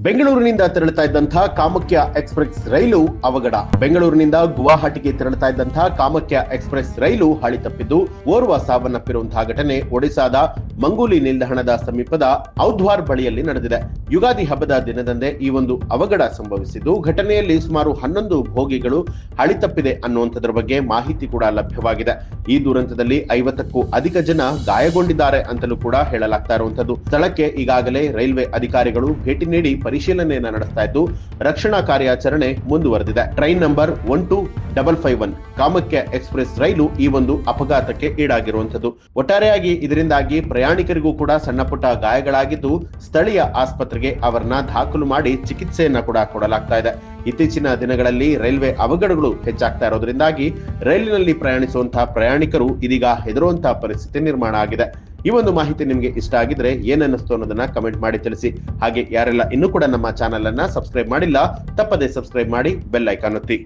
ಬೆಂಗಳೂರಿನಿಂದ ತೆರಳುತ್ತಾ ಇದ್ದಂತಹ ಕಾಮಾಖ್ಯ ಎಕ್ಸ್ಪ್ರೆಸ್ ರೈಲು ಅವಘಡ. ಬೆಂಗಳೂರಿನಿಂದ ಗುವಾಹಟಿಗೆ ತೆರಳುತ್ತಾ ಇದ್ದಂತಹ ಕಾಮಾಖ್ಯ ಎಕ್ಸ್ಪ್ರೆಸ್ ರೈಲು ಹಳಿ ತಪ್ಪಿದ್ದು ಓರ್ವ ಸಾವನ್ನಪ್ಪಿರುವಂತಹ ಘಟನೆ ಒಡಿಸಾದ ಮಂಗೂಲಿ ನಿಲ್ದಾಣದ ಸಮೀಪದ ಔದ್ವಾರ್ ಬಳಿಯಲ್ಲಿ ನಡೆದಿದೆ. ಯುಗಾದಿ ಹಬ್ಬದ ದಿನದಂದೇ ಈ ಒಂದು ಅವಘಡ ಸಂಭವಿಸಿದ್ದು, ಘಟನೆಯಲ್ಲಿ ಸುಮಾರು 11 ಬೋಗಿಗಳು ಹಳಿ ತಪ್ಪಿದೆ ಅನ್ನುವಂಥದ್ರ ಬಗ್ಗೆ ಮಾಹಿತಿ ಕೂಡ ಲಭ್ಯವಾಗಿದೆ. ಈ ದುರಂತದಲ್ಲಿ 50ಕ್ಕೂ ಅಧಿಕ ಜನ ಗಾಯಗೊಂಡಿದ್ದಾರೆ ಅಂತಲೂ ಕೂಡ ಹೇಳಲಾಗ್ತಾ ಇರುವಂತದ್ದು. ಸ್ಥಳಕ್ಕೆ ಈಗಾಗಲೇ ರೈಲ್ವೆ ಅಧಿಕಾರಿಗಳು ಭೇಟಿ ನೀಡಿ ಪರಿಶೀಲನೆಯನ್ನ ನಡೆಸ್ತಾ ಇದ್ದು, ರಕ್ಷಣಾ ಕಾರ್ಯಾಚರಣೆ ಮುಂದುವರೆದಿದೆ. ಟ್ರೈನ್ ನಂಬರ್ 12551 ಕಾಮಾಖ್ಯ ಎಕ್ಸ್ಪ್ರೆಸ್ ರೈಲು ಈ ಒಂದು ಅಪಘಾತಕ್ಕೆ ಈಡಾಗಿರುವಂತದ್ದು. ಒಟ್ಟಾರೆಯಾಗಿ ಇದರಿಂದಾಗಿ ಪ್ರಯಾಣಿಕರಿಗೂ ಕೂಡ ಸಣ್ಣ ಪುಟ್ಟ ಗಾಯಗಳಾಗಿದ್ದು, ಸ್ಥಳೀಯ ಆಸ್ಪತ್ರೆಗೆ ಅವರನ್ನ ದಾಖಲು ಮಾಡಿ ಚಿಕಿತ್ಸೆಯನ್ನ ಕೂಡ ಕೊಡಲಾಗ್ತಾ ಇದೆ. ಇತ್ತೀಚಿನ ದಿನಗಳಲ್ಲಿ ರೈಲ್ವೆ ಅವಘಡಗಳು ಹೆಚ್ಚಾಗ್ತಾ ಇರೋದ್ರಿಂದಾಗಿ ರೈಲಿನಲ್ಲಿ ಪ್ರಯಾಣಿಸುವಂತಹ ಪ್ರಯಾಣಿಕರು ಇದೀಗ ಹೆದರುವಂತಹ ಪರಿಸ್ಥಿತಿ ನಿರ್ಮಾಣ ಆಗಿದೆ. ಈ ಒಂದು ಮಾಹಿತಿ ನಿಮಗೆ ಇಷ್ಟ ಆಗಿದ್ರೆ ಏನನ್ನಿಸ್ತು ಅನ್ನೋದನ್ನ ಕಮೆಂಟ್ ಮಾಡಿ ತಿಳಿಸಿ. ಹಾಗೆ ಯಾರೆಲ್ಲ ಇನ್ನೂ ಕೂಡ ನಮ್ಮ ಚಾನೆಲ್ ಅನ್ನ ಸಬ್ಸ್ಕ್ರೈಬ್ ಮಾಡಿಲ್ಲ, ತಪ್ಪದೆ ಸಬ್ಸ್ಕ್ರೈಬ್ ಮಾಡಿ, ಬೆಲ್ ಐಕಾನ್ ಒತ್ತಿ.